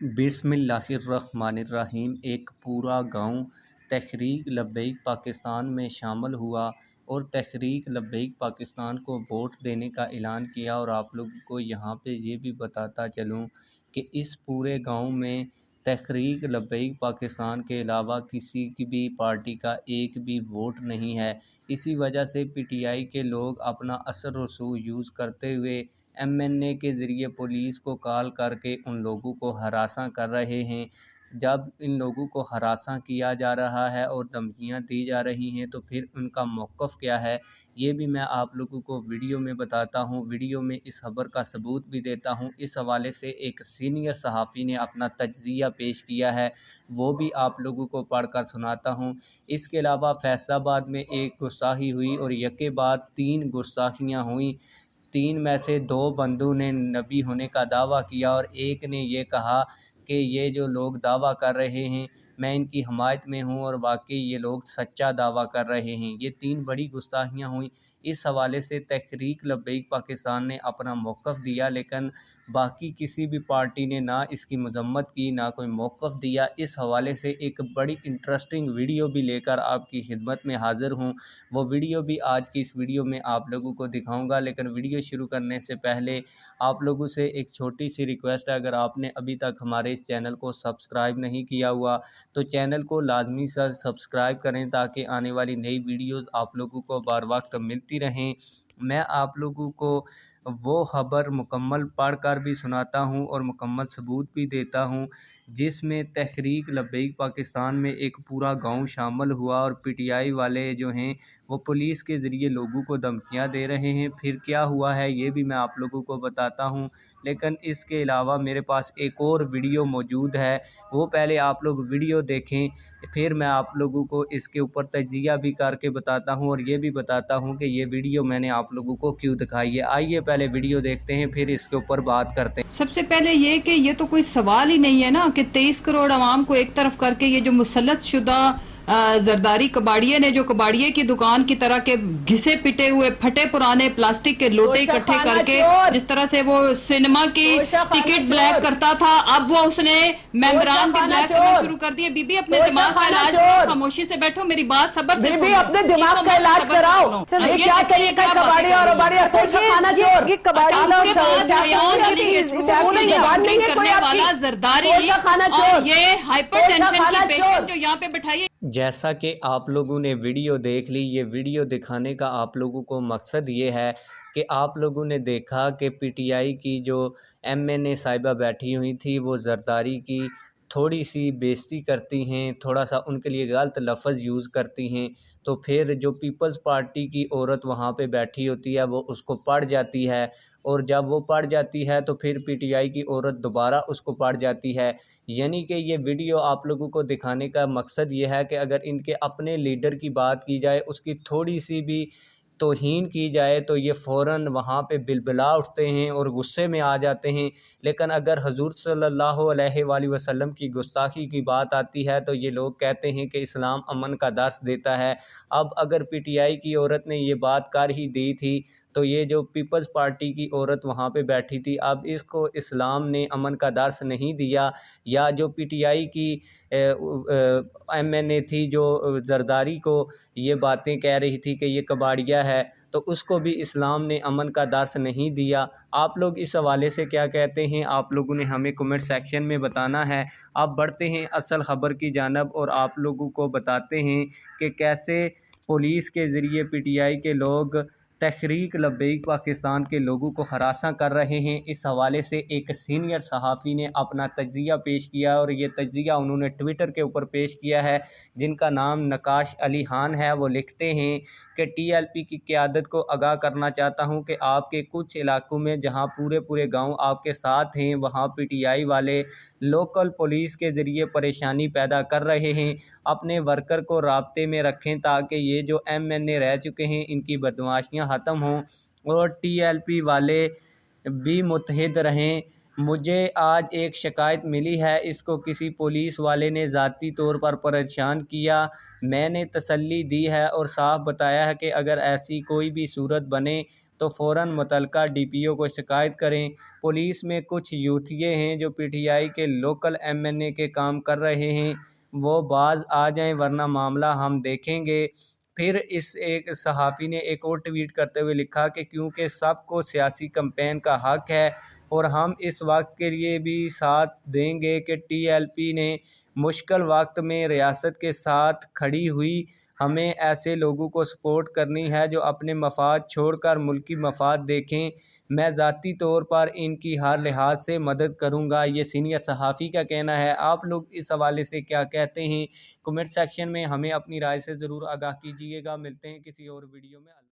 बिस्मिल्लाहिर्रहमानिर्रहीम। एक पूरा गांव तहरीक लब्बैक पाकिस्तान में शामिल हुआ और तहरीक लब्बैक पाकिस्तान को वोट देने का ऐलान किया। और आप लोगों को यहाँ पे ये भी बताता चलूँ कि इस पूरे गांव में तहरीक लब्बैक पाकिस्तान के अलावा किसी की भी पार्टी का एक भी वोट नहीं है। इसी वजह से पीटीआई के लोग अपना असर रसूख यूज़ करते हुए एमएनए के ज़रिए पुलिस को कॉल करके उन लोगों को हरासा कर रहे हैं। जब इन लोगों को हरासा किया जा रहा है और धमकियां दी जा रही हैं तो फिर उनका मौक़िफ़ क्या है, ये भी मैं आप लोगों को वीडियो में बताता हूँ। वीडियो में इस खबर का सबूत भी देता हूँ। इस हवाले से एक सीनियर सहाफ़ी ने अपना तज्ज़िया पेश किया है, वो भी आप लोगों को पढ़ कर सुनाता हूँ। इसके अलावा फैसलाबाद में एक गुस्ताखी हुई और यके बाद 3 गुस्ताखियाँ हुई। 3 में से 2 बंदों ने नबी होने का दावा किया और एक ने ये कहा कि ये जो लोग दावा कर रहे हैं मैं इनकी हमायत में हूँ और वाकई ये लोग सच्चा दावा कर रहे हैं। ये 3 बड़ी गुस्ताखियाँ हुई। इस हवाले से तहरीक लब्बैक पाकिस्तान ने अपना मौक़िफ़ दिया, लेकिन बाकी किसी भी पार्टी ने ना इसकी मज़म्मत की ना कोई मौक़िफ़ दिया। इस हवाले से एक बड़ी इंटरेस्टिंग वीडियो भी लेकर आपकी खिदमत में हाज़िर हूँ। वो वीडियो भी आज की इस वीडियो में आप लोगों को दिखाऊंगा। लेकिन वीडियो शुरू करने से पहले आप लोगों से एक छोटी सी रिक्वेस्ट है, अगर आपने अभी तक हमारे इस चैनल को सब्सक्राइब नहीं किया हुआ तो चैनल को लाजमी से सब्सक्राइब करें ताकि आने वाली नई वीडियोस आप लोगों को बार वक्त मिलती रहें। मैं आप लोगों को वो ख़बर मुकम्मल पढ़ कर भी सुनाता हूँ और मुकम्मल सबूत भी देता हूँ, जिसमें तहरीक लब्बैक पाकिस्तान में एक पूरा गांव शामिल हुआ और पीटीआई वाले जो हैं वो पुलिस के ज़रिए लोगों को धमकियां दे रहे हैं। फिर क्या हुआ है ये भी मैं आप लोगों को बताता हूं। लेकिन इसके अलावा मेरे पास एक और वीडियो मौजूद है, वो पहले आप लोग वीडियो देखें, फिर मैं आप लोगों को इसके ऊपर तज्ज़िया भी करके बताता हूं और ये भी बताता हूं कि ये वीडियो मैंने आप लोगों को क्यों दिखाई है। आइए पहले वीडियो देखते हैं, फिर इसके ऊपर बात करते हैं। सबसे पहले ये कि ये तो कोई सवाल ही नहीं है ना कि 23 करोड़ आवाम को एक तरफ करके ये जो मुसल्लत शुदा जरदारी कबाड़िए ने जो कबाड़िए की दुकान की तरह के घिसे पिटे हुए फटे पुराने प्लास्टिक के लोटे इकट्ठे करके जिस तरह से वो सिनेमा की टिकट ब्लैक करता था, अब वो उसने मेम्बरान भी ब्लैक करना शुरू कर दिए। बीबी अपने दिमाग का इलाज करो, खामोशी से बैठो, मेरी बात सबक बीबी अपने दिमाग का इलाज कराओ। ये क्या कहिए कबाड़ी और वाला जरदारी और ये हाइपरटेंशन की पेशेंट जो यहाँ पे बैठाइए। जैसा कि आप लोगों ने वीडियो देख ली, ये वीडियो दिखाने का आप लोगों को मकसद ये है कि आप लोगों ने देखा कि पीटीआई की जो एमएनए साहिबा बैठी हुई थी वो जरदारी की थोड़ी सी बेइज्जती करती हैं, थोड़ा सा उनके लिए गलत लफ्ज़ यूज़ करती हैं। तो फिर जो पीपल्स पार्टी की औरत वहाँ पे बैठी होती है वो उसको पढ़ जाती है और जब वो पढ़ जाती है तो फिर पीटीआई की औरत दोबारा उसको पढ़ जाती है। यानी कि ये वीडियो आप लोगों को दिखाने का मकसद ये है कि अगर इनके अपने लीडर की बात की जाए, उसकी थोड़ी सी भी तौहीन की जाए तो ये फ़ौरन वहाँ पे बिलबिला उठते हैं और गुस्से में आ जाते हैं। लेकिन अगर हजूर सल्लल्लाहु अलैहि वसल्लम की गुस्ताखी की बात आती है तो ये लोग कहते हैं कि इस्लाम अमन का दर्स देता है। अब अगर पीटीआई की औरत ने ये बात कर ही दी थी तो ये जो पीपल्स पार्टी की औरत वहाँ पे बैठी थी, अब इसको इस्लाम ने अमन का दर्स नहीं दिया। या जो पीटीआई की एमएनए थी जो जरदारी को ये बातें कह रही थी कि ये कबाड़िया है, तो उसको भी इस्लाम ने अमन का दर्स नहीं दिया। आप लोग इस हवाले से क्या कहते हैं, आप लोगों ने हमें कमेंट सेक्शन में बताना है। आप बढ़ते हैं असल ख़बर की जानब और आप लोगों को बताते हैं कि कैसे पुलिस के ज़रिए पीटीआई के लोग तहरीक लब्बैक पाकिस्तान के लोगों को हरासा कर रहे हैं। इस हवाले से एक सीनियर सहाफ़ी ने अपना तज्ज़िया पेश किया और ये तज्ज़िया उन्होंने ट्विटर के ऊपर पेश किया है, जिनका नाम नकाश अली खान है। वो लिखते हैं कि टीएलपी की क़यादत को आगाह करना चाहता हूं कि आपके कुछ इलाकों में जहां पूरे पूरे गांव आपके साथ हैं वहां पीटीआई वाले लोकल पुलिस के ज़रिए परेशानी पैदा कर रहे हैं। अपने वर्कर को राब्ते में रखें ताकि ये जो एमएनए रह चुके हैं इनकी बदमाशियाँ ख़त्म हों और टीएलपी वाले भी मुत्तहिद रहें। मुझे आज एक शिकायत मिली है, इसको किसी पुलिस वाले ने ज़ाती तौर पर परेशान किया। मैंने तसल्ली दी है और साफ बताया है कि अगर ऐसी कोई भी सूरत बने तो फ़ौरन मुतलका DPO को शिकायत करें। पुलिस में कुछ यूथिये हैं जो PTI के लोकल MNA के काम कर रहे हैं, वो बाज आ जाएं वरना मामला हम देखेंगे। फिर इस एक सहाफ़ी ने एक और ट्वीट करते हुए लिखा कि क्योंकि सबको सियासी कैंपेन का हक है और हम इस वक्त के लिए भी साथ देंगे कि TLP ने मुश्किल वक्त में रियासत के साथ खड़ी हुई। हमें ऐसे लोगों को सपोर्ट करनी है जो अपने मफाद छोड़कर मुल्की मफाद देखें। मैं ज़ाती तौर पर इनकी हर लिहाज से मदद करूंगा। ये सीनियर सहाफ़ी का कहना है। आप लोग इस हवाले से क्या कहते हैं? कमेंट सेक्शन में हमें अपनी राय से ज़रूर आगाह कीजिएगा। मिलते हैं किसी और वीडियो में।